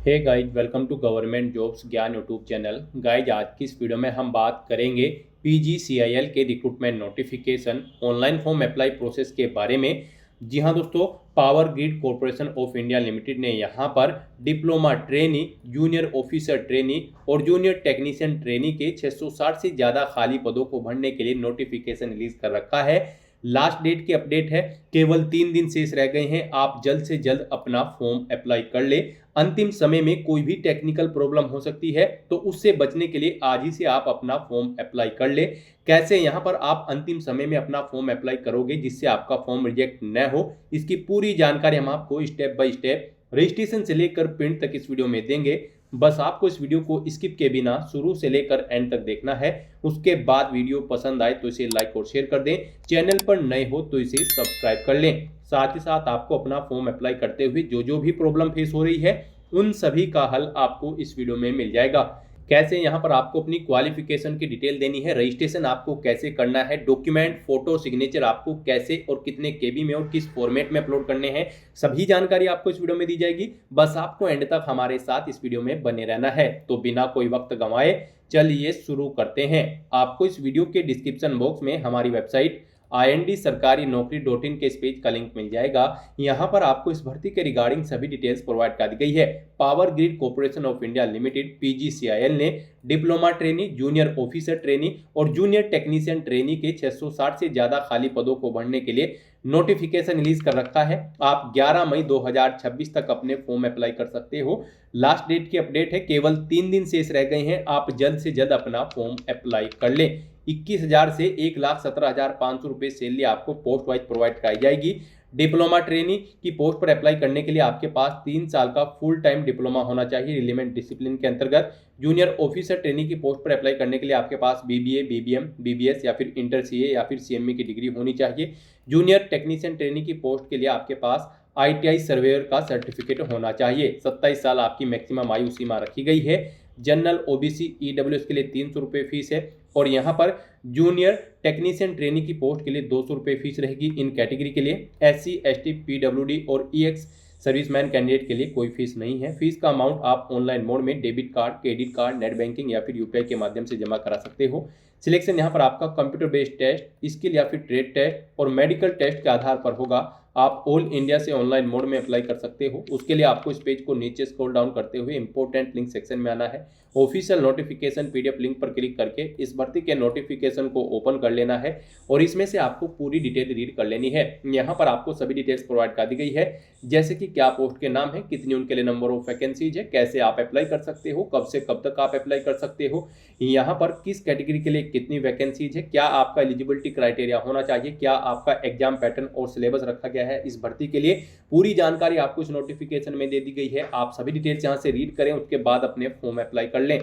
Hey guys, welcome to government jobs ज्ञान YouTube channel. Guys, आज की इस वीडियो में हम बात करेंगे पीजीसीआईएल के recruitment notification online form apply process के बारे में। जी हाँ दोस्तों, power grid corporation of India limited ने यहाँ पर diploma trainee, junior officer trainee और जूनियर टेक्नीशियन ट्रेनी के 660 से ज़्यादा खाली पदों को भरने के लिए नोटिफिकेशन रिलीज कर रखा है। लास्ट डेट की अपडेट है, केवल 3 दिन शेष रह गए हैं। आप जल्द से जल्द अपना फॉर्म अप्लाई कर ले। अंतिम समय में कोई भी टेक्निकल प्रॉब्लम हो सकती है, तो उससे बचने के लिए आज ही से आप अपना फॉर्म अप्लाई कर ले। कैसे यहाँ पर आप अंतिम समय में अपना फॉर्म अप्लाई करोगे जिससे आपका फॉर्म रिजेक्ट न हो, इसकी पूरी जानकारी हम आपको स्टेप बाय स्टेप रजिस्ट्रेशन से लेकर प्रिंट तक इस वीडियो में देंगे। बस आपको इस वीडियो को स्किप के बिना शुरू से लेकर एंड तक देखना है। उसके बाद वीडियो पसंद आए तो इसे लाइक और शेयर कर दें। चैनल पर नए हो तो इसे सब्सक्राइब कर लें। साथ ही साथ आपको अपना फॉर्म अप्लाई करते हुए जो भी प्रॉब्लम फेस हो रही है, उन सभी का हल आपको इस वीडियो में मिल जाएगा। कैसे यहाँ पर आपको अपनी क्वालिफिकेशन की डिटेल देनी है, रजिस्ट्रेशन आपको कैसे करना है, डॉक्यूमेंट, फोटो, सिग्नेचर आपको कैसे और कितने केबी में और किस फॉर्मेट में अपलोड करने हैं, सभी जानकारी आपको इस वीडियो में दी जाएगी। बस आपको एंड तक हमारे साथ इस वीडियो में बने रहना है। तो बिना कोई वक्त गंवाए चलिए शुरू करते हैं। आपको इस वीडियो के डिस्क्रिप्शन बॉक्स में हमारी वेबसाइट IND-sarkari-naukri.in के इस पेज का लिंक मिल जाएगा। यहाँ पर आपको इस भर्ती के रिगार्डिंग सभी डिटेल्स प्रोवाइड कर दी गई है। Power grid corporation of India limited PGCIL ने diploma trainee, junior officer trainee और जूनियर टेक्नीशियन ट्रेनी के 660 से ज्यादा खाली पदों को भरने के लिए नोटिफिकेशन रिलीज कर रखा है। आप 11 मई 2026 तक अपने फॉर्म अप्लाई कर सकते हो। लास्ट डेट की अपडेट है, केवल 3 दिन शेष रह गए हैं। आप जल्द से जल्द अपना फॉर्म अप्लाई कर लें। 21,000 से 1,17,500 रुपये सैलरी आपको पोस्ट वाइज प्रोवाइड कराई जाएगी। डिप्लोमा ट्रेनी की पोस्ट पर अप्लाई करने के लिए आपके पास 3 साल का फुल टाइम डिप्लोमा होना चाहिए रिलेवेंट डिसिप्लिन के अंतर्गत। जूनियर ऑफिसर ट्रेनी की पोस्ट पर अप्लाई करने के लिए आपके पास BBA, BBM, BBS या फिर इंटर CA या फिर CME की डिग्री होनी चाहिए। जूनियर टेक्नीशियन ट्रेनी की पोस्ट के लिए आपके पास ITI सर्वेयर का सर्टिफिकेट होना चाहिए। 27 साल आपकी मैक्सिमम आयु सीमा रखी गई है। जनरल, OBC, EWS के लिए 300 रुपये फीस है और यहाँ पर जूनियर टेक्नीशियन ट्रेनी की पोस्ट के लिए 200 रुपये फीस रहेगी। इन कैटेगरी के लिए SC, ST, PWD और EX सर्विसमैन कैंडिडेट के लिए कोई फीस नहीं है। फीस का अमाउंट आप ऑनलाइन मोड में debit card, credit card, net banking या फिर UPI के माध्यम से जमा करा सकते हो। सिलेक्शन यहाँ पर आपका कंप्यूटर बेस्ड टेस्ट, स्किल या फिर ट्रेड टेस्ट और मेडिकल टेस्ट के आधार पर होगा। आप ऑल इंडिया से ऑनलाइन मोड में अप्लाई कर सकते हो। उसके लिए आपको इस पेज को नीचे स्क्रॉल डाउन करते हुए इंपॉर्टेंट लिंक सेक्शन में आना है। ऑफिशियल नोटिफिकेशन PDF लिंक पर क्लिक करके इस भर्ती के नोटिफिकेशन को ओपन कर लेना है और इसमें से आपको पूरी डिटेल रीड कर लेनी है। यहाँ पर आपको सभी डिटेल्स प्रोवाइड कर दी गई है, जैसे कि क्या पोस्ट के नाम है, कितनी उनके लिए नंबर ऑफ वैकेंसीज है, कैसे आप अप्लाई कर सकते हो, कब से कब तक आप अप्लाई कर सकते हो, यहाँ पर किस कैटेगरी के लिए कितनी वैकेंसीज है, क्या आपका एलिजिबिलिटी क्राइटेरिया होना चाहिए, क्या आपका एग्जाम पैटर्न और सिलेबस रखा गया है इस भर्ती के लिए। पूरी जानकारी आपको इस नोटिफिकेशन में दे दी गई है। आप सभी डिटेल्स यहाँ से रीड करें, उसके बाद अपने फॉर्म अप्लाई कर लें।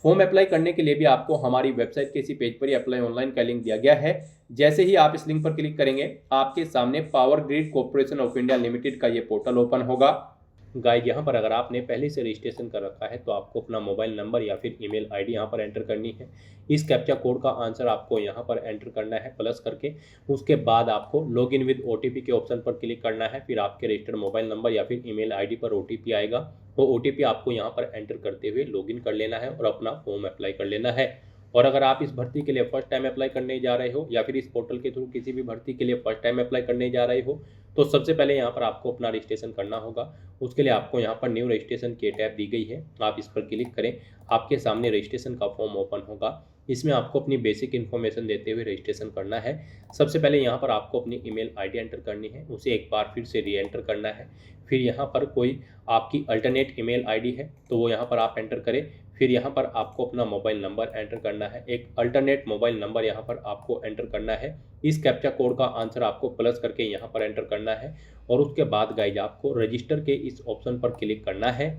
फॉर्म अप्लाई करने के लिए भी आपको हमारी वेबसाइट के इसी पेज पर ही अप्लाई ऑनलाइन का लिंक दिया गया है। जैसे ही आप इस लिंक पर क्लिक करेंगे, आपके सामने power grid corporation of India limited का ये पोर्टल ओपन होगा। गाइड, यहाँ पर अगर आपने पहले से रजिस्ट्रेशन कर रखा है तो आपको अपना मोबाइल नंबर या फिर ईमेल ID यहाँ पर एंटर करनी है। इस कैप्चा कोड का आंसर आपको यहाँ पर एंटर करना है प्लस करके। उसके बाद आपको लॉगिन विद OTP के ऑप्शन पर क्लिक करना है। फिर आपके रजिस्टर्ड मोबाइल नंबर या फिर ईमेल ID पर OTP आएगा। वो OTP आपको यहाँ पर एंटर करते हुए लॉगिन कर लेना है और अपना फॉर्म अप्लाई कर लेना है। और अगर आप इस भर्ती के लिए फर्स्ट टाइम अप्लाई करने जा रहे हो या फिर इस पोर्टल के थ्रू किसी भी भर्ती के लिए फर्स्ट टाइम अप्लाई करने जा रहे हो, तो सबसे पहले यहाँ पर आपको अपना रजिस्ट्रेशन करना होगा। उसके लिए आपको यहाँ पर न्यू रजिस्ट्रेशन की टैब दी गई है, आप इस पर क्लिक करें। आपके सामने रजिस्ट्रेशन का फॉर्म ओपन होगा। इसमें आपको अपनी बेसिक इन्फॉर्मेशन देते हुए रजिस्ट्रेशन करना है। सबसे पहले यहाँ पर आपको अपनी ईमेल ID एंटर करनी है, उसे एक बार फिर से री एंटर करना है। फिर यहाँ पर कोई आपकी अल्टरनेट ईमेल ID है तो वो यहाँ पर आप एंटर करें। फिर यहाँ पर आपको अपना मोबाइल नंबर एंटर करना है, एक अल्टरनेट मोबाइल नंबर यहाँ पर आपको एंटर करना है। इस कैप्चा कोड का आंसर आपको प्लस करके यहाँ पर एंटर करना है और उसके बाद गाइज आपको रजिस्टर के इस ऑप्शन पर क्लिक करना है।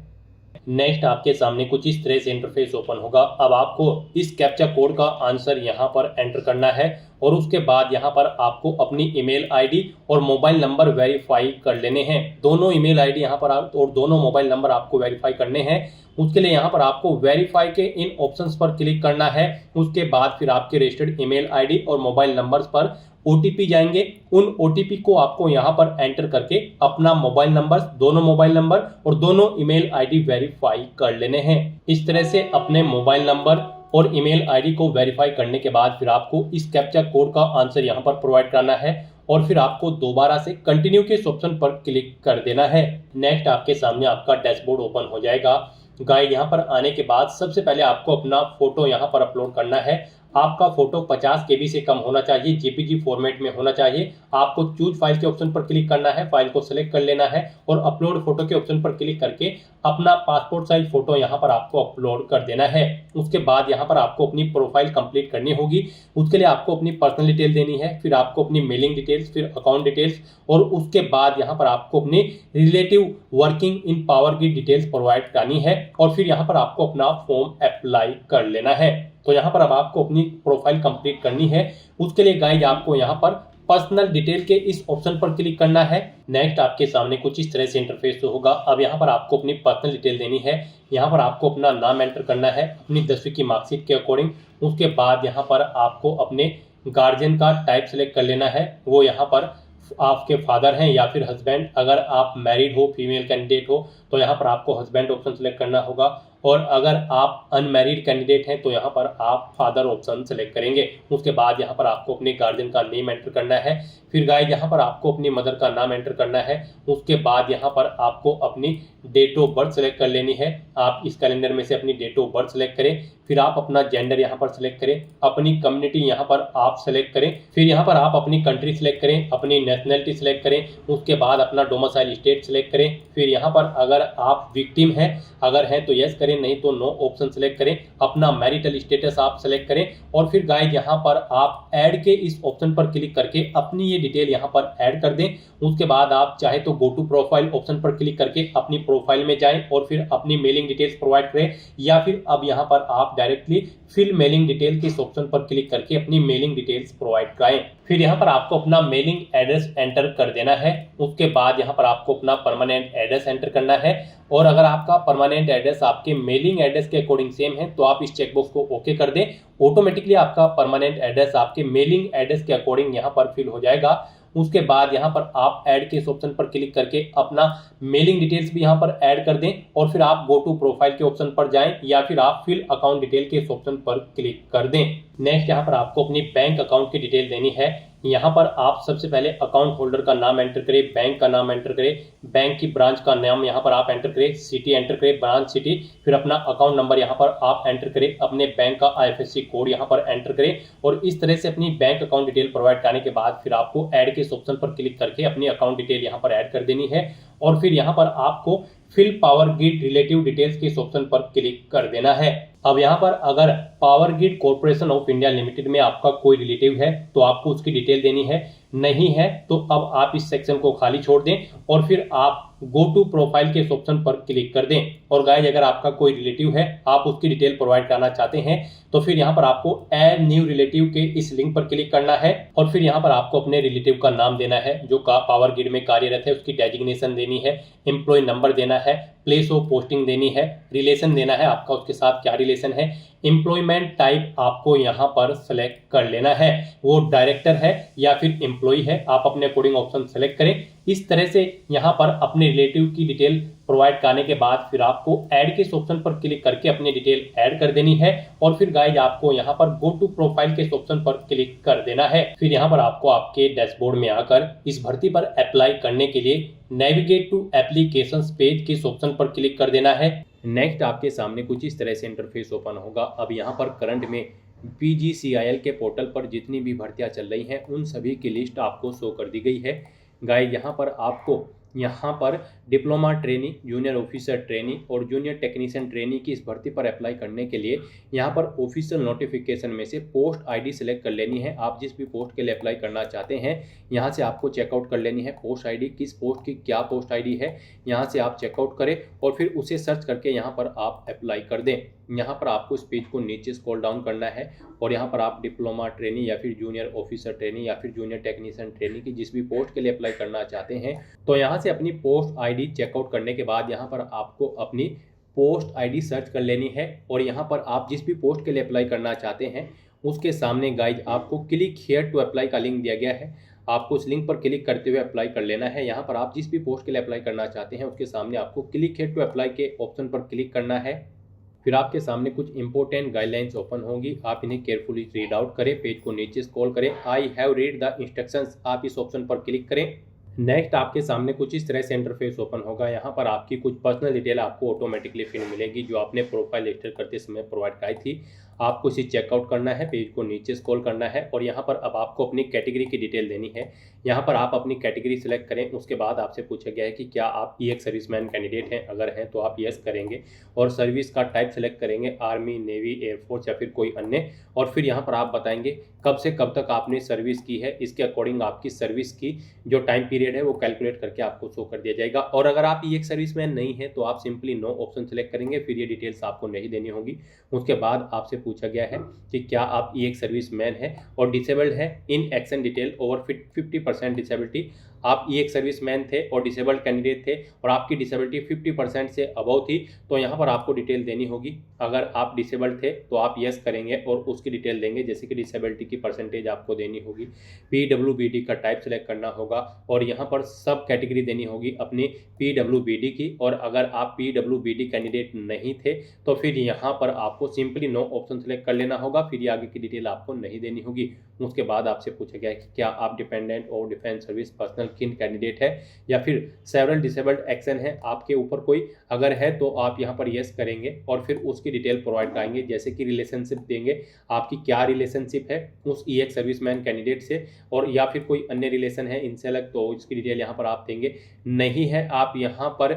नेक्स्ट आपके सामने कुछ इस तरह से इंटरफेस ओपन होगा। अब आपको इस कैप्चा कोड का आंसर यहाँ पर एंटर करना है और उसके बाद यहाँ पर आपको अपनी ईमेल ID और मोबाइल नंबर वेरीफाई कर लेने हैं। दोनों ईमेल ID यहाँ पर और दोनों मोबाइल नंबर आपको वेरीफाई करने हैं। उसके लिए यहाँ पर आपको वेरीफाई के इन ऑप्शंस पर क्लिक करना है। उसके बाद फिर आपके रजिस्टर्ड ईमेल ID और मोबाइल नंबर्स पर OTP जाएंगे। उन OTP को आपको यहाँ पर एंटर करके अपना मोबाइल नंबर, दोनों मोबाइल नंबर और दोनों ईमेल आईडी वेरीफाई कर लेने हैं। इस तरह से अपने मोबाइल नंबर और ईमेल आईडी को वेरीफाई करने के बाद फिर आपको इस कैप्चा कोड का आंसर यहाँ पर प्रोवाइड करना है और फिर आपको दोबारा से कंटिन्यू के इस ऑप्शन पर क्लिक कर देना है। नेक्स्ट आपके सामने आपका डैशबोर्ड ओपन हो जाएगा। गाइस यहाँ पर आने के बाद सबसे पहले आपको अपना फोटो यहाँ पर अपलोड करना है। आपका फोटो 50 KB से कम होना चाहिए, JPG फॉर्मेट में होना चाहिए। आपको चूज फाइल के ऑप्शन पर क्लिक करना है, फाइल को सिलेक्ट कर लेना है और अपलोड फोटो के ऑप्शन पर क्लिक करके अपना पासपोर्ट साइज फोटो यहाँ पर आपको अपलोड कर देना है। उसके बाद यहाँ पर आपको अपनी प्रोफाइल कंप्लीट करनी होगी। उसके लिए आपको अपनी पर्सनल डिटेल देनी है, फिर आपको अपनी मेलिंग डिटेल्स, फिर अकाउंट डिटेल्स और उसके बाद यहाँ पर आपको अपनी रिलेटिव वर्किंग इन पावर की डिटेल्स प्रोवाइड करनी है और फिर यहाँ पर आपको अपना फॉर्म अप्लाई कर लेना है। तो यहाँ पर अब आपको अपनी प्रोफाइल कंप्लीट करनी है। उसके लिए गाइज आपको यहाँ पर पर्सनल डिटेल के इस ऑप्शन पर क्लिक करना है। नेक्स्ट आपके सामने कुछ इस तरह से इंटरफेस होगा। अब यहाँ पर आपको अपनी पर्सनल डिटेल देनी है। यहाँ पर आपको अपना नाम एंटर करना है अपनी 10वीं की मार्कशीट के अकॉर्डिंग। उसके बाद यहाँ पर आपको अपने गार्जियन का टाइप सेलेक्ट कर लेना है, वो यहाँ पर आपके फादर हैं या फिर हस्बैंड। अगर आप मैरिड हो, फीमेल कैंडिडेट हो तो यहाँ पर आपको हस्बैंड ऑप्शन सेलेक्ट करना होगा और अगर आप अनमैरिड कैंडिडेट हैं तो यहाँ पर आप फादर ऑप्शन सेलेक्ट करेंगे। उसके बाद यहाँ पर आपको अपने गार्जियन का नेम एंटर करना है। फिर गाइस यहाँ पर आपको अपनी मदर का नाम एंटर करना है। उसके बाद यहाँ पर आपको अपनी डेट ऑफ बर्थ सेलेक्ट कर लेनी है। आप इस कैलेंडर में से अपनी डेट ऑफ बर्थ सेलेक्ट करें। फिर आप अपना जेंडर यहाँ पर सेलेक्ट करें, अपनी कम्युनिटी यहाँ पर आप सेलेक्ट करें। फिर यहाँ पर आप अपनी कंट्री सेलेक्ट करें, अपनी नेशनलिटी सेलेक्ट करें। उसके बाद अपना डोमिसाइल स्टेट सेलेक्ट करें। फिर यहाँ पर अगर आप विक्टिम हैं, अगर हैं तो यस करें, नहीं तो नो ऑप्शन सेलेक्ट करें। अपना मैरिटल स्टेटस आप सेलेक्ट करें और फिर गाइस यहाँ पर आप ऐड के इस ऑप्शन पर क्लिक करके अपनी ये डिटेल यहाँ पर ऐड कर दें। उसके बाद आप चाहे तो गो टू प्रोफाइल ऑप्शन पर क्लिक करके अपनी प्रोफाइल में जाएं और फिर अपनी मेलिंग डिटेल्स प्रोवाइड करें, या फिर अब यहाँ पर आप डायरेक्टली फिल मेलिंग डिटेल के इस ऑप्शन पर क्लिक करके अपनी मेलिंग डिटेल्स प्रोवाइड कराएं। फिर यहाँ पर आपको अपना मेलिंग एड्रेस एंटर कर देना है। उसके बाद यहाँ पर आपको अपना परमानेंट एड्रेस एंटर करना है और अगर आपका परमानेंट एड्रेस आपके मेलिंग एड्रेस के अकॉर्डिंग सेम है तो आप इस चेकबॉक्स को ओके कर दें। ऑटोमेटिकली आपका परमानेंट एड्रेस आपके मेलिंग एड्रेस के अकॉर्डिंग यहाँ पर फिल हो जाएगा। उसके बाद यहाँ पर आप ऐड के इस ऑप्शन पर क्लिक करके अपना मेलिंग डिटेल्स भी यहाँ पर ऐड कर दें और फिर आप गो टू प्रोफाइल के ऑप्शन पर जाएं या फिर आप फिल अकाउंट डिटेल के इस ऑप्शन पर क्लिक कर दें। नेक्स्ट यहाँ पर आपको अपनी बैंक अकाउंट की डिटेल देनी है। यहाँ पर आप सबसे पहले अकाउंट होल्डर का नाम एंटर करें, बैंक का नाम एंटर करें, बैंक की ब्रांच का नाम यहाँ पर आप एंटर करें, सिटी एंटर करें, ब्रांच सिटी, फिर अपना अकाउंट नंबर यहाँ पर आप एंटर करें, अपने बैंक का IFSC कोड यहाँ पर एंटर करें और इस तरह से अपनी बैंक अकाउंट डिटेल प्रोवाइड करने के बाद फिर आपको ऐड के इस ऑप्शन पर क्लिक करके अपनी अकाउंट डिटेल यहाँ पर ऐड कर देनी है और फिर यहाँ पर आपको fill power grid relative details के इस ऑप्शन पर क्लिक कर देना है। अब यहाँ पर अगर power grid corporation of India limited में आपका कोई रिलेटिव है तो आपको उसकी डिटेल देनी है, नहीं है तो अब आप इस सेक्शन को खाली छोड़ दें और फिर आप गो टू प्रोफाइल के इस ऑप्शन पर क्लिक कर दें। और गाइस अगर आपका कोई रिलेटिव है, आप उसकी डिटेल प्रोवाइड करना चाहते हैं तो फिर यहाँ पर आपको ऐड न्यू रिलेटिव के इस लिंक पर क्लिक करना है और फिर यहाँ पर आपको अपने रिलेटिव का नाम देना है जो पावर ग्रिड में कार्यरत है, उसकी डेजिग्नेशन देनी है, एम्प्लॉय नंबर देना है, प्लेस ऑफ पोस्टिंग देनी है, रिलेशन देना है आपका उसके साथ क्या रिलेशन है, एम्प्लॉयमेंट टाइप आपको यहाँ पर सेलेक्ट कर लेना है, वो डायरेक्टर है या फिर एम्प्लॉय है, आप अपने अकॉर्डिंग ऑप्शन सेलेक्ट करें। इस तरह से यहाँ पर अपने रिलेटिव की डिटेल प्रोवाइड करने के बाद फिर आपको ऐड के इस ऑप्शन पर क्लिक करके अपनी डिटेल ऐड कर देनी है और फिर गाइज आपको यहाँ पर गो टू प्रोफाइल के इस ऑप्शन पर क्लिक कर देना है। फिर यहाँ पर आपको आपके डैशबोर्ड में आकर इस भर्ती पर अप्लाई करने के लिए नेविगेट टू एप्लीकेशंस पेज के इस ऑप्शन पर क्लिक कर देना है। नेक्स्ट आपके सामने कुछ इस तरह से इंटरफेस ओपन होगा। अब यहाँ पर करंट में PGCIL के पोर्टल पर जितनी भी भर्तियां चल रही हैं उन सभी की लिस्ट आपको शो कर दी गई है। गाइस यहाँ पर आपको यहाँ पर diploma trainee, junior officer trainee और जूनियर टेक्नीशियन ट्रेनी की इस भर्ती पर अप्लाई करने के लिए यहाँ पर ऑफिशियल नोटिफिकेशन में से पोस्ट आईडी सेलेक्ट कर लेनी है। आप जिस भी पोस्ट के लिए अप्लाई करना चाहते हैं यहाँ से आपको चेकआउट कर लेनी है पोस्ट आईडी, किस पोस्ट की क्या पोस्ट आईडी है, यहाँ से आप चेकआउट करें और फिर उसे सर्च करके यहाँ पर आप अप्लाई कर दें। यहाँ पर आपको इस पेज को नीचे स्क्रॉल डाउन करना है और यहाँ पर आप डिप्लोमा ट्रेनी या फिर जूनियर ऑफिसर ट्रेनी या फिर जूनियर टेक्नीशियन ट्रेनी की जिस भी पोस्ट के लिए अप्लाई करना चाहते हैं तो यहाँ से अपनी पोस्ट आईडी चेकआउट करने के बाद यहाँ पर आपको अपनी पोस्ट आईडी सर्च कर लेनी है और यहाँ पर आप जिस भी पोस्ट के लिए अप्लाई करना चाहते हैं उसके सामने गाइज आपको क्लिक हियर टू अप्लाई का लिंक दिया गया है। आपको उस लिंक पर क्लिक करते हुए अप्लाई कर लेना है। यहाँ पर आप जिस भी पोस्ट के लिए अप्लाई करना चाहते हैं उसके सामने आपको क्लिक हियर टू अप्लाई के ऑप्शन पर क्लिक करना है। फिर आपके सामने कुछ इंपॉर्टेंट गाइडलाइंस ओपन होंगी, आप इन्हें केयरफुली रीड आउट करें, पेज को नीचे स्क्रॉल करें, I have read the instructions, आप इस ऑप्शन पर क्लिक करें। नेक्स्ट आपके सामने कुछ इस तरह से इंटरफेस ओपन होगा। यहाँ पर आपकी कुछ पर्सनल डिटेल आपको ऑटोमेटिकली फिल मिलेगी जो आपने प्रोफाइल रजिस्टर करते समय प्रोवाइड कराई थी। आपको इसे चेकआउट करना है, पेज को नीचे स्क्रॉल करना है और यहाँ पर अब आपको अपनी कैटेगरी की डिटेल देनी है। यहाँ पर आप अपनी कैटेगरी सिलेक्ट करें। उसके बाद आपसे पूछा गया है कि क्या आप एक सर्विसमैन कैंडिडेट हैं, अगर हैं तो आप यस करेंगे और सर्विस का टाइप सेलेक्ट करेंगे, आर्मी, नेवी, एयरफोर्स या फिर कोई अन्य। और फिर यहाँ पर आप बताएंगे कब से कब तक आपने सर्विस की है, इसके अकॉर्डिंग आपकी सर्विस की जो टाइम पीरियड है वो कैलकुलेट करके आपको शो कर दिया जाएगा। और अगर आप एक सर्विसमैन नहीं है तो आप सिंपली नो ऑप्शन सेलेक्ट करेंगे, फिर ये डिटेल्स आपको नहीं देनी होगी। उसके बाद आपसे पूछा गया है कि क्या आप एक सर्विसमैन है और डिसेबल्ड है, in action detail over 50% disability. आप एक सर्विसमैन थे और डिसेबल्ड कैंडिडेट थे और आपकी डिसेबिलिटी 50% से अबव थी तो यहाँ पर आपको डिटेल देनी होगी। अगर आप डिसेबल्ड थे तो आप यस करेंगे और उसकी डिटेल देंगे, जैसे कि डिसेबिलिटी की परसेंटेज आपको देनी होगी। PWBD का टाइप सेलेक्ट करना होगा और यहाँ पर सब कैटेगरी देनी होगी अपनी PWBD की। और अगर आप PWBD कैंडिडेट नहीं थे तो फिर यहाँ पर आपको सिंपली नो ऑप्शन सेलेक्ट कर लेना होगा, फिर ये आगे की डिटेल आपको नहीं देनी होगी। उसके बाद आपसे पूछा गया है कि क्या आप डिपेंडेंट और डिफेंस सर्विस पर्सनल किन कैंडिडेट है या फिर सेवरल डिसेबल्ड एक्शन है आपके ऊपर कोई, अगर है तो आप यहाँ पर यस करेंगे और फिर उसकी डिटेल प्रोवाइड कराएंगे, जैसे कि रिलेशनशिप देंगे, आपकी क्या रिलेशनशिप है उस एक सर्विसमैन कैंडिडेट से और या फिर कोई अन्य रिलेशन है इनसे अलग, तो इसकी डिटेल यहाँ पर आप देंगे। नहीं है आप यहाँ पर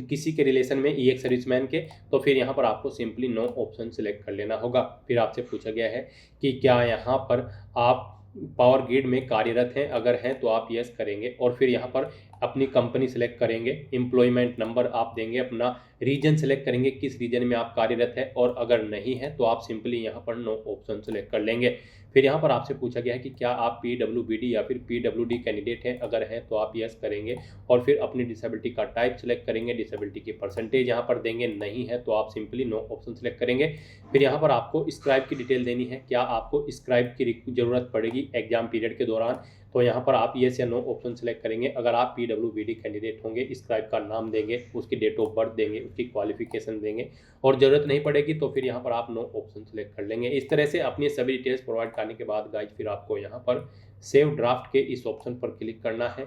किसी के रिलेशन में एक सर्विसमैन के, तो फिर यहाँ पर आपको सिंपली नो ऑप्शन सेलेक्ट कर लेना होगा। फिर आपसे पूछा गया है कि क्या यहाँ पर आप पावर ग्रिड में कार्यरत हैं, अगर हैं तो आप यस करेंगे और फिर यहाँ पर अपनी कंपनी सेलेक्ट करेंगे, एम्प्लॉयमेंट नंबर आप देंगे, अपना रीजन सेलेक्ट करेंगे किस रीजन में आप कार्यरत है और अगर नहीं है तो आप सिंपली यहाँ पर नो ऑप्शन सेलेक्ट कर लेंगे। फिर यहाँ पर आपसे पूछा गया है कि क्या आप PWBD या फिर PWD कैंडिडेट हैं, अगर हैं तो आप यस करेंगे और फिर अपनी डिसेबिलिटी का टाइप सेलेक्ट करेंगे, डिसेबिलिटी की परसेंटेज यहाँ पर देंगे, नहीं है तो आप सिंपली नो ऑप्शन सेलेक्ट करेंगे। फिर यहाँ पर आपको स्क्राइब की डिटेल देनी है, क्या आपको स्क्राइब की ज़रूरत पड़ेगी एग्जाम पीरियड के दौरान, तो यहाँ पर आप येस या नो ऑप्शन सेलेक्ट करेंगे। अगर आप PWBD कैंडिडेट होंगे, स्क्राइब का नाम देंगे, उसकी डेट ऑफ बर्थ देंगे, उसकी क्वालिफिकेशन देंगे और ज़रूरत नहीं पड़ेगी तो फिर यहाँ पर आप नो ऑप्शन सेलेक्ट कर लेंगे। इस तरह से अपनी सभी डिटेल्स प्रोवाइड करने के बाद गाइज फिर आपको यहाँ पर सेव ड्राफ्ट के इस ऑप्शन पर क्लिक करना है।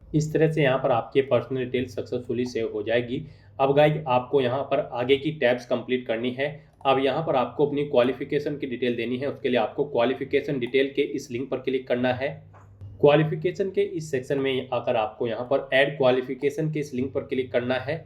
इस तरह से यहाँ पर आपके पर्सनल डिटेल सक्सेसफुली सेव हो जाएगी। अब गाइज आपको यहाँ पर आगे की टैब्स कंप्लीट करनी है। अब यहाँ पर आपको अपनी क्वालिफिकेशन की डिटेल देनी है, उसके लिए आपको क्वालिफिकेशन डिटेल के इस लिंक पर क्लिक करना है। क्वालिफिकेशन के इस सेक्शन में आकर आपको यहाँ पर ऐड क्वालिफिकेशन के इस लिंक पर क्लिक करना है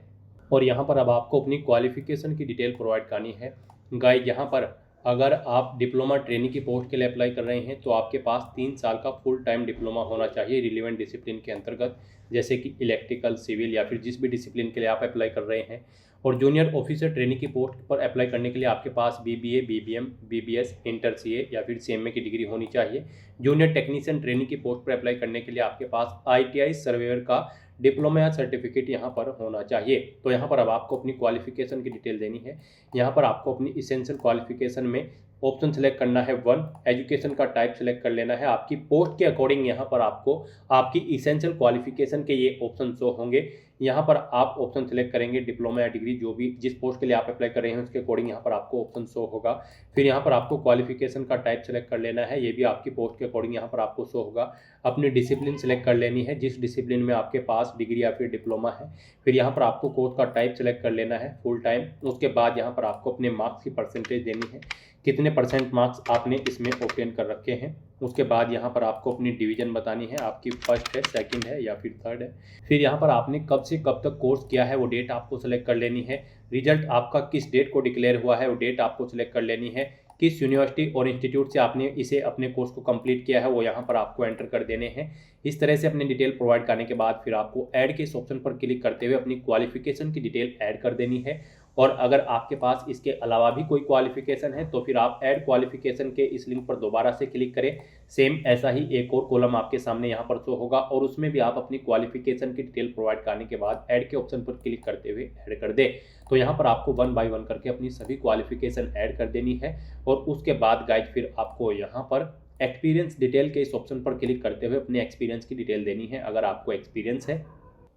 और यहाँ पर अब आपको अपनी क्वालिफिकेशन की डिटेल प्रोवाइड करनी है। गाइज यहाँ पर अगर आप डिप्लोमा ट्रेनिंग की पोस्ट के लिए अप्लाई कर रहे हैं तो आपके पास 3 साल का फुल टाइम डिप्लोमा होना चाहिए रिलेवेंट डिसिप्लिन के अंतर्गत, जैसे कि इलेक्ट्रिकल, सिविल या फिर जिस भी डिसिप्लिन के लिए आप अप्लाई कर रहे हैं। और जूनियर ऑफिसर ट्रेनिंग की पोस्ट पर अप्लाई करने के लिए आपके पास BBA, BBM, BBS, inter CA या फिर CMA की डिग्री होनी चाहिए। जूनियर टेक्नीशियन ट्रेनिंग की पोस्ट पर अप्लाई करने के लिए आपके पास ITI सर्वेयर का डिप्लोमा या सर्टिफिकेट यहाँ पर होना चाहिए। तो यहाँ पर अब आपको अपनी क्वालिफिकेशन की डिटेल देनी है। यहाँ पर आपको अपनी इसेंशियल क्वालिफिकेशन में ऑप्शन सेलेक्ट करना है 1, एजुकेशन का टाइप सेलेक्ट कर लेना है। आपकी पोस्ट के अकॉर्डिंग यहाँ पर आपको आपकी इसेंशियल क्वालिफिकेशन के ये ऑप्शन शो होंगे। यहाँ पर आप ऑप्शन सेलेक्ट करेंगे डिप्लोमा या डिग्री, जो भी जिस पोस्ट के लिए आप अप्लाई कर रहे हैं उसके अकॉर्डिंग यहाँ पर आपको ऑप्शन शो होगा। फिर यहाँ पर आपको क्वालिफिकेशन का टाइप सेलेक्ट कर लेना है, ये भी आपकी पोस्ट के अकॉर्डिंग यहाँ पर आपको शो होगा। अपनी डिसिप्लिन सेलेक्ट कर लेनी है, जिस डिसिप्लिन में आपके पास डिग्री या फिर डिप्लोमा है। फिर यहाँ पर आपको कोर्स का टाइप सेलेक्ट कर लेना है फुल टाइम। उसके बाद यहाँ पर आपको अपने मार्क्स की परसेंटेज देनी है, कितने % मार्क्स आपने इसमें ऑब्टेन कर रखे हैं। उसके बाद यहाँ पर आपको अपनी डिवीज़न बतानी है, आपकी फर्स्ट है, सेकंड है या फिर थर्ड है। फिर यहाँ पर आपने कब से कब तक कोर्स किया है वो डेट आपको सेलेक्ट कर लेनी है। रिजल्ट आपका किस डेट को डिक्लेयर हुआ है वो डेट आपको सेलेक्ट कर लेनी है। किस यूनिवर्सिटी और इंस्टीट्यूट से आपने इसे अपने कोर्स को कंप्लीट किया है वो यहाँ पर आपको एंटर कर देने हैं। इस तरह से अपनी डिटेल प्रोवाइड करने के बाद फिर आपको ऐड के इस ऑप्शन पर क्लिक करते हुए अपनी क्वालिफिकेशन की डिटेल ऐड कर देनी है। और अगर आपके पास इसके अलावा भी कोई क्वालिफिकेशन है तो फिर आप ऐड क्वालिफिकेशन के इस लिंक पर दोबारा से क्लिक करें। सेम ऐसा ही एक और कॉलम आपके सामने यहाँ पर शो होगा और उसमें भी आप अपनी क्वालिफिकेशन की डिटेल प्रोवाइड करने के बाद ऐड के ऑप्शन पर क्लिक करते हुए ऐड कर दें। तो यहाँ पर आपको वन बाय वन करके अपनी सभी क्वालिफिकेशन ऐड कर देनी है और उसके बाद गाइज फिर आपको यहाँ पर एक्सपीरियंस डिटेल के इस ऑप्शन पर क्लिक करते हुए अपने एक्सपीरियंस की डिटेल देनी है अगर आपको एक्सपीरियंस है।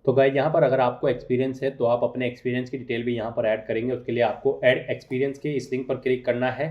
तो गाइज यहाँ पर अगर आपको एक्सपीरियंस है तो आप अपने एक्सपीरियंस की डिटेल भी यहाँ पर ऐड करेंगे। उसके लिए आपको ऐड एक्सपीरियंस के इस लिंक पर क्लिक करना है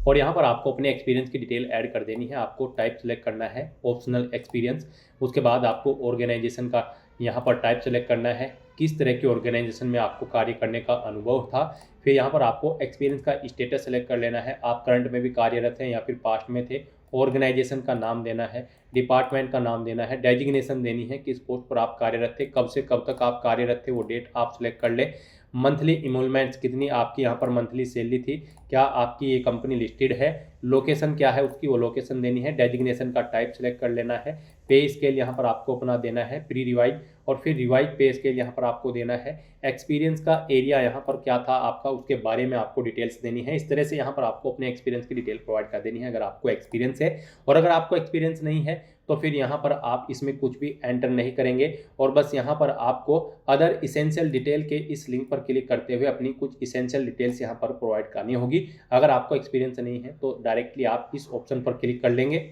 और यहाँ पर आपको अपने एक्सपीरियंस की डिटेल ऐड कर देनी है। आपको टाइप सेलेक्ट करना है ऑप्शनल एक्सपीरियंस। उसके बाद आपको ऑर्गेनाइजेशन का यहाँ पर टाइप सेलेक्ट करना है, किस तरह की ऑर्गेनाइजेशन में आपको कार्य करने का अनुभव था। फिर यहाँ पर आपको एक्सपीरियंस का स्टेटस सेलेक्ट कर लेना है, आप करंट में भी कार्यरत हैं या फिर पास्ट में थे। ऑर्गेनाइजेशन का नाम देना है, डिपार्टमेंट का नाम देना है, डेजिग्नेशन देनी है, किस पोस्ट पर आप कार्यरत थे, कब से कब तक आप कार्यरत थे वो डेट आप सेलेक्ट कर ले। मंथली इमोलमेंट्स कितनी आपकी यहाँ पर मंथली सैलरी थी, क्या आपकी ये कंपनी लिस्टेड है, लोकेशन क्या है उसकी वो लोकेशन देनी है, डेजिग्नेशन का टाइप सेलेक्ट कर लेना है, पे स्केल यहाँ पर आपको अपना देना है प्री रिवाइज और फिर रिवाइज पे स्केल यहाँ पर आपको देना है। एक्सपीरियंस का एरिया यहाँ पर क्या था आपका उसके बारे में आपको डिटेल्स देनी है। इस तरह से यहाँ पर आपको अपने एक्सपीरियंस की डिटेल प्रोवाइड कर देनी है अगर आपको एक्सपीरियंस है। और अगर आपको एक्सपीरियंस नहीं है तो फिर यहाँ पर आप इसमें कुछ भी एंटर नहीं करेंगे और बस यहाँ पर आपको अदर इसेंशियल डिटेल के इस लिंक पर क्लिक करते हुए अपनी कुछ इसेंशियल डिटेल्स यहाँ पर प्रोवाइड करनी होगी। अगर आपको एक्सपीरियंस नहीं है तो डायरेक्टली आप इस ऑप्शन पर क्लिक कर लेंगे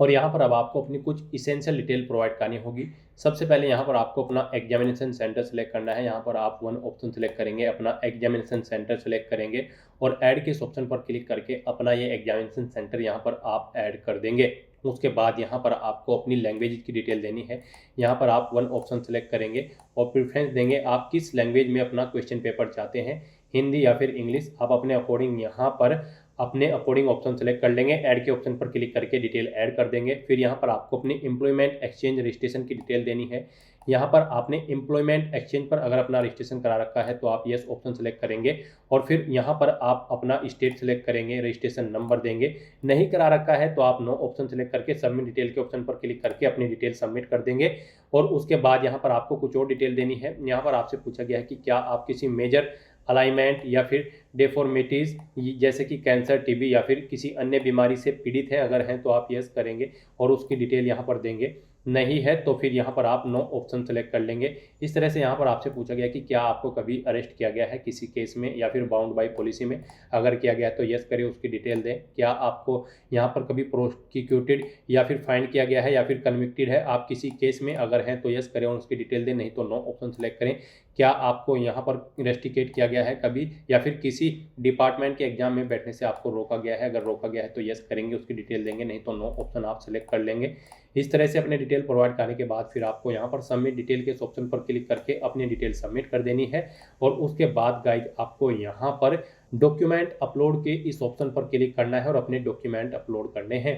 और यहाँ पर अब आपको अपनी कुछ इसेंशियल डिटेल प्रोवाइड करनी होगी। सबसे पहले यहाँ पर आपको अपना एग्जामिनेशन सेंटर सेलेक्ट करना है। यहाँ पर आप वन ऑप्शन सेलेक्ट करेंगे, अपना एग्जामिनेशन सेंटर सेलेक्ट करेंगे और ऐड के इस ऑप्शन पर क्लिक करके अपना ये एग्जामिनेशन सेंटर यहाँ पर आप ऐड कर देंगे। उसके बाद यहाँ पर आपको अपनी लैंग्वेज की डिटेल देनी है। यहाँ पर आप वन ऑप्शन सेलेक्ट करेंगे और प्रेफरेंस देंगे आप किस लैंग्वेज में अपना क्वेश्चन पेपर चाहते हैं, हिंदी या फिर इंग्लिश। आप अपने अकॉर्डिंग यहाँ पर अपने अकॉर्डिंग ऑप्शन सेलेक्ट कर लेंगे, ऐड के ऑप्शन पर क्लिक करके डिटेल ऐड कर देंगे। फिर यहाँ पर आपको अपनी एम्प्लॉयमेंट एक्सचेंज रजिस्ट्रेशन की डिटेल देनी है। यहाँ पर आपने एम्प्लॉयमेंट एक्सचेंज पर अगर अपना रजिस्ट्रेशन करा रखा है तो आप यस ऑप्शन सेलेक्ट करेंगे और फिर यहाँ पर आप अपना स्टेट सेलेक्ट करेंगे, रजिस्ट्रेशन नंबर देंगे। नहीं करा रखा है तो आप नो ऑप्शन सेलेक्ट करके सबमिट डिटेल के ऑप्शन पर क्लिक करके अपनी डिटेल सबमिट कर देंगे। और उसके बाद यहाँ पर आपको कुछ और डिटेल देनी है। यहाँ पर आपसे पूछा गया है कि क्या आप किसी मेजर अलाइनमेंट या फिर डेफॉर्मिटीज़ जैसे कि कैंसर, टीबी या फिर किसी अन्य बीमारी से पीड़ित हैं। अगर हैं तो आप यस करेंगे और उसकी डिटेल यहाँ पर देंगे। नहीं है तो फिर यहाँ पर आप नो ऑप्शन सेलेक्ट कर लेंगे। इस तरह से यहाँ पर आपसे पूछा गया कि क्या आपको कभी अरेस्ट किया गया है किसी केस में या फिर बाउंड बाय पॉलिसी में। अगर किया गया है तो यस करें, उसकी डिटेल दें। क्या आपको यहाँ पर कभी प्रोसिक्यूटेड या फिर फाइन किया गया है या फिर कन्विक्टेड है आप किसी केस में, अगर हैं तो यस करें और उसकी डिटेल दें। नहीं तो नो ऑप्शन सेलेक्ट करें। क्या आपको यहाँ पर रेस्ट्रिकेट किया गया है कभी या फिर किसी डिपार्टमेंट के एग्जाम में बैठने से आपको रोका गया है, अगर रोका गया है तो यस करेंगे, उसकी डिटेल देंगे। नहीं तो नो ऑप्शन आप सेलेक्ट कर लेंगे। इस तरह से अपने डिटेल प्रोवाइड करने के बाद फिर आपको यहाँ पर सबमिट डिटेल के इस ऑप्शन पर क्लिक करके अपनी डिटेल सबमिट कर देनी है। और उसके बाद गाइज आपको यहाँ पर डॉक्यूमेंट अपलोड के इस ऑप्शन पर क्लिक करना है और अपने डॉक्यूमेंट अपलोड करने हैं।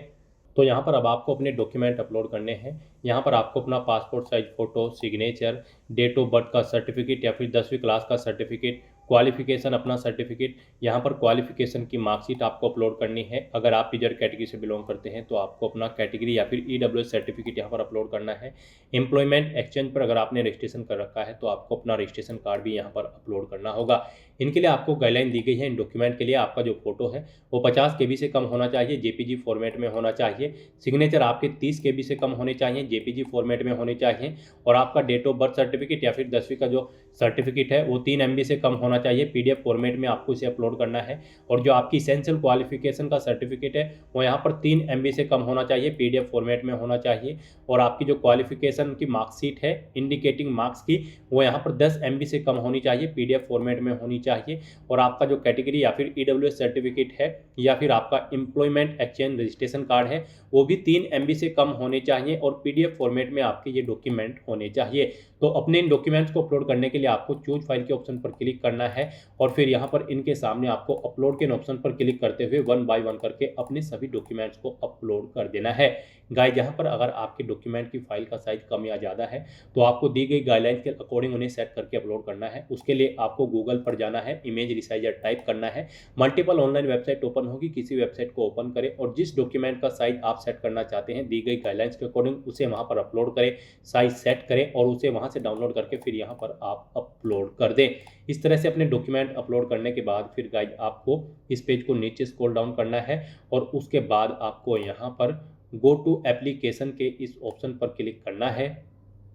तो यहाँ पर अब आपको अपने डॉक्यूमेंट अपलोड करने हैं। यहाँ पर आपको अपना passport size photo, signature, date of birth का सर्टिफिकेट या फिर 10वीं क्लास का सर्टिफिकेट, क्वालिफिकेशन अपना सर्टिफिकेट, यहाँ पर क्वालिफिकेशन की मार्कशीट आपको अपलोड करनी है। अगर आप रिजर्व कैटेगरी से बिलोंग करते हैं तो आपको अपना कैटेगरी या फिर ईडब्ल्यूएस सर्टिफिकेट यहाँ पर अपलोड करना है। एम्प्लॉयमेंट एक्सचेंज पर अगर आपने रजिस्ट्रेशन कर रखा है तो आपको अपना रजिस्ट्रेशन कार्ड भी यहाँ पर अपलोड करना होगा। इनके लिए आपको गाइडलाइन दी गई है। इन डॉक्यूमेंट के लिए आपका जो फोटो है वो 50 KB से कम होना चाहिए, जेपीजी फॉर्मेट में होना चाहिए। सिग्नेचर आपके 30 KB से कम होने चाहिए, जेपीजी फॉर्मेट में होने चाहिए। और आपका डेट ऑफ बर्थ सर्टिफिकेट या फिर 10वीं का जो सर्टिफिकेट है वो 3 MB से कम होना चाहिए। पीडीएफ फॉर्मेट में आपको इसे अपलोड करना है। और जो आपकी इसेंशियल क्वालिफिकेशन का सर्टिफिकेट है वो यहाँ पर 3 MB से कम होना चाहिए, पीडीएफ फॉर्मेट में होना चाहिए। और आपकी जो क्वालिफिकेशन की मार्कशीट है इंडिकेटिंग मार्क्स की वो यहाँ पर 10 MB से कम होनी चाहिए, पीडीएफ फॉर्मेट में होनी चाहिए। और आपका जो कैटेगरी या फिर ईडब्ल्यूएस सर्टिफिकेट है या फिर आपका एम्प्लॉयमेंट एक्सचेंज रजिस्ट्रेशन कार्ड है वो भी 3 MB से कम होने चाहिए और पीडीएफ फॉर्मेट में आपके ये डॉक्यूमेंट होने चाहिए। तो अपने इन डॉक्यूमेंट्स को अपलोड करने के लिए आपको चूज फाइल के ऑप्शन पर क्लिक करना है और फिर यहाँ पर इनके सामने आपको अपलोड के ऑप्शन पर क्लिक करते हुए 1 बाय 1 करके अपने सभी डॉक्यूमेंट्स को अपलोड कर देना है। गाइस यहाँ पर अगर आपके डॉक्यूमेंट की फाइल का साइज कम या ज़्यादा है तो आपको दी गई गाइडलाइंस के अकॉर्डिंग उन्हें सेट करके अपलोड करना है। उसके लिए आपको गूगल पर जाना है, इमेज रिसाइजर टाइप करना है। मल्टीपल ऑनलाइन वेबसाइट ओपन होगी, किसी वेबसाइट को ओपन करें और जिस डॉक्यूमेंट का साइज आप सेट करना चाहते हैं दी गई गाइडलाइंस के अकॉर्डिंग उसे वहाँ पर अपलोड करें, साइज सेट करें और उसे वहाँ से डाउनलोड करके फिर यहाँ पर आप अपलोड कर दें। इस तरह से अपने डॉक्यूमेंट अपलोड करने के बाद फिर गाइस आपको इस पेज को नीचे स्क्रॉल डाउन करना है और उसके बाद आपको यहाँ पर गो टू एप्लीकेशन के इस ऑप्शन पर क्लिक करना है।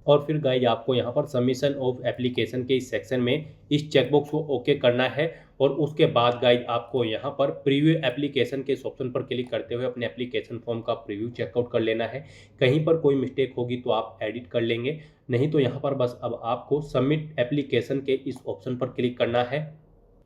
और फिर गाइज आपको यहाँ पर सबमिशन ऑफ एप्लीकेशन के इस सेक्शन में इस चेकबॉक्स को ओके करना है और उसके बाद गाइज आपको यहाँ पर प्रीव्यू एप्लीकेशन के इस ऑप्शन पर क्लिक करते हुए अपने एप्लीकेशन फॉर्म का प्रीव्यू चेकआउट कर लेना है। कहीं पर कोई मिस्टेक होगी तो आप एडिट कर लेंगे, नहीं तो यहाँ पर बस अब आपको सबमिट एप्लीकेशन के इस ऑप्शन पर क्लिक करना है।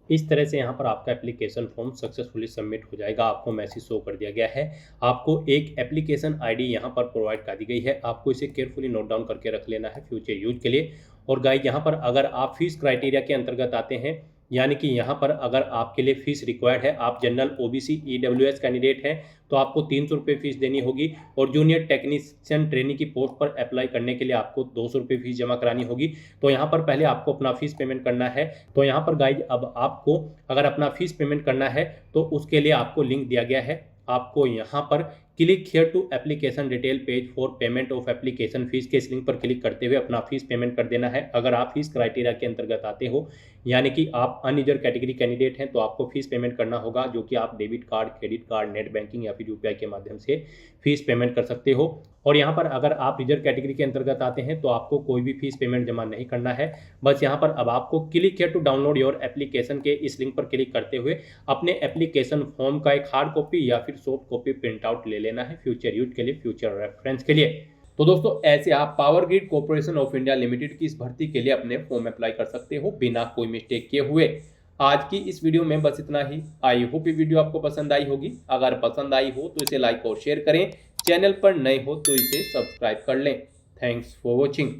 इस तरह से यहाँ पर आपका एप्लीकेशन फॉर्म सक्सेसफुली सबमिट हो जाएगा। आपको मैसेज शो कर दिया गया है। आपको एक एप्लीकेशन आईडी यहाँ पर प्रोवाइड कर दी गई है, आपको इसे केयरफुली नोट डाउन करके रख लेना है फ्यूचर यूज के लिए। और गाइस यहाँ पर अगर आप फीस क्राइटेरिया के अंतर्गत आते हैं, यानी कि यहाँ पर अगर आपके लिए फीस रिक्वायर्ड है, आप जनरल ओबीसी ईडब्ल्यूएस कैंडिडेट हैं तो आपको 300 रुपये फीस देनी होगी और जूनियर टेक्नीशियन ट्रेनिंग की पोस्ट पर अप्लाई करने के लिए आपको 200 रुपये फीस जमा करानी होगी। तो यहाँ पर पहले आपको अपना फीस पेमेंट करना है। तो यहाँ पर गाइज अब आपको अगर अपना फीस पेमेंट करना है तो उसके लिए आपको लिंक दिया गया है। आपको यहाँ पर click here to application detail page for payment of application fees के इस लिंक पर क्लिक करते हुए अपना फीस पेमेंट कर देना है। अगर आप फीस क्राइटेरिया के अंतर्गत आते हो, यानी कि आप अनरिजर्व कैटेगरी कैंडिडेट हैं, तो आपको फीस पेमेंट करना होगा, जो कि आप debit card, credit card, net banking या फिर यूपीआई के माध्यम से फीस पेमेंट कर सकते हो। और यहाँ पर अगर आप रिजर्व कैटेगरी के अंतर्गत आते हैं तो आपको कोई भी फीस पेमेंट जमा नहीं करना है। बस यहाँ पर अब आपको click here to download your application के इस लिंक पर क्लिक करते हुए अपने एप्लीकेशन फॉर्म का एक हार्ड कॉपी या फिर सॉफ्ट कॉपी प्रिंट आउट ले लेना है फ्यूचर यूज के लिए, फ्यूचर रेफरेंस के लिए। तो दोस्तों ऐसे आप power grid corporation of India limited की इस भर्ती के लिए अपने फॉर्म अप्लाई कर सकते हो बिना कोई मिस्टेक किए हुए। आज की इस वीडियो में बस इतना ही। आई होप ये वीडियो आपको पसंद आई होगी। अगर पसंद आई हो तो इसे लाइक और शेयर करें, चैनल पर नए हो तो इसे सब्सक्राइब कर लें। Thanks for watching.